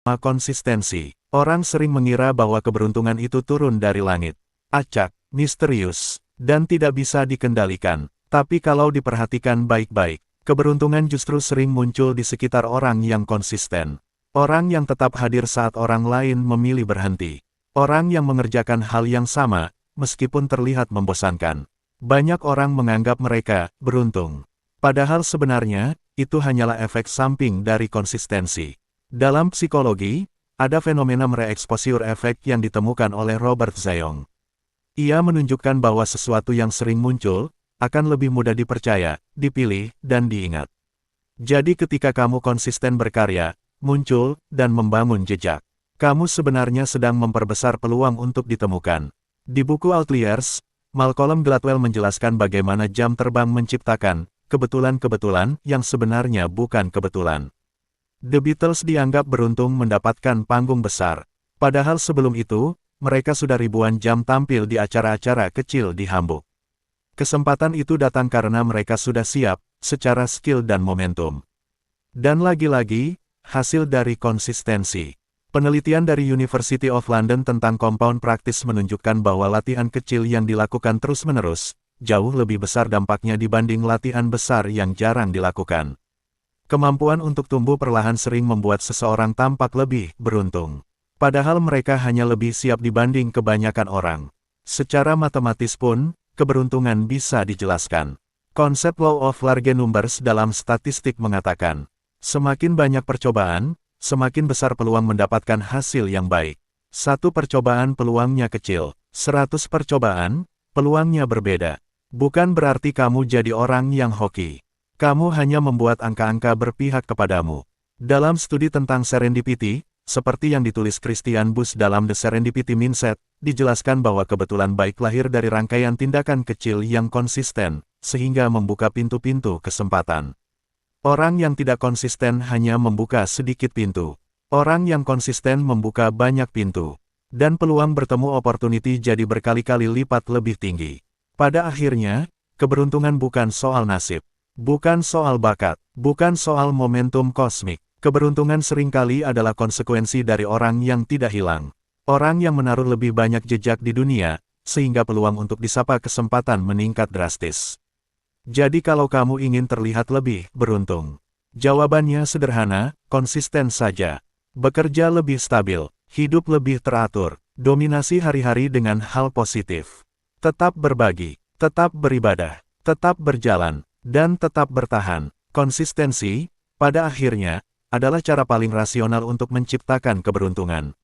Konsistensi. Orang sering mengira bahwa keberuntungan itu turun dari langit. Acak, misterius, dan tidak bisa dikendalikan. Tapi kalau diperhatikan baik-baik, keberuntungan justru sering muncul di sekitar orang yang konsisten. Orang yang tetap hadir saat orang lain memilih berhenti. Orang yang mengerjakan hal yang sama, meskipun terlihat membosankan. Banyak orang menganggap mereka beruntung. Padahal sebenarnya, itu hanyalah efek samping dari konsistensi. Dalam psikologi, ada fenomena mereexposure effect yang ditemukan oleh Robert Zayong. Ia menunjukkan bahwa sesuatu yang sering muncul, akan lebih mudah dipercaya, dipilih, dan diingat. Jadi ketika kamu konsisten berkarya, muncul, dan membangun jejak, kamu sebenarnya sedang memperbesar peluang untuk ditemukan. Di buku Outliers, Malcolm Gladwell menjelaskan bagaimana jam terbang menciptakan kebetulan-kebetulan yang sebenarnya bukan kebetulan. The Beatles dianggap beruntung mendapatkan panggung besar. Padahal sebelum itu, mereka sudah ribuan jam tampil di acara-acara kecil di Hamburg. Kesempatan itu datang karena mereka sudah siap, secara skill dan momentum. Dan lagi-lagi, hasil dari konsistensi. Penelitian dari University of London tentang compound practice menunjukkan bahwa latihan kecil yang dilakukan terus-menerus, jauh lebih besar dampaknya dibanding latihan besar yang jarang dilakukan. Kemampuan untuk tumbuh perlahan sering membuat seseorang tampak lebih beruntung. Padahal mereka hanya lebih siap dibanding kebanyakan orang. Secara matematis pun, keberuntungan bisa dijelaskan. Konsep Law of Large Numbers dalam statistik mengatakan, semakin banyak percobaan, semakin besar peluang mendapatkan hasil yang baik. 1 percobaan peluangnya kecil, 100 percobaan, peluangnya berbeda. Bukan berarti kamu jadi orang yang hoki. Kamu hanya membuat angka-angka berpihak kepadamu. Dalam studi tentang serendipity, seperti yang ditulis Christian Busch dalam The Serendipity Mindset, dijelaskan bahwa kebetulan baik lahir dari rangkaian tindakan kecil yang konsisten, sehingga membuka pintu-pintu kesempatan. Orang yang tidak konsisten hanya membuka sedikit pintu. Orang yang konsisten membuka banyak pintu. Dan peluang bertemu opportunity jadi berkali-kali lipat lebih tinggi. Pada akhirnya, keberuntungan bukan soal nasib. Bukan soal bakat, bukan soal momentum kosmik. Keberuntungan seringkali adalah konsekuensi dari orang yang tidak hilang. Orang yang menaruh lebih banyak jejak di dunia, sehingga peluang untuk disapa kesempatan meningkat drastis. Jadi kalau kamu ingin terlihat lebih beruntung, jawabannya sederhana, konsisten saja. Bekerja lebih stabil, hidup lebih teratur, dominasi hari-hari dengan hal positif. Tetap berbagi, tetap beribadah, tetap berjalan, dan tetap bertahan. Konsistensi, pada akhirnya, adalah cara paling rasional untuk menciptakan keberuntungan.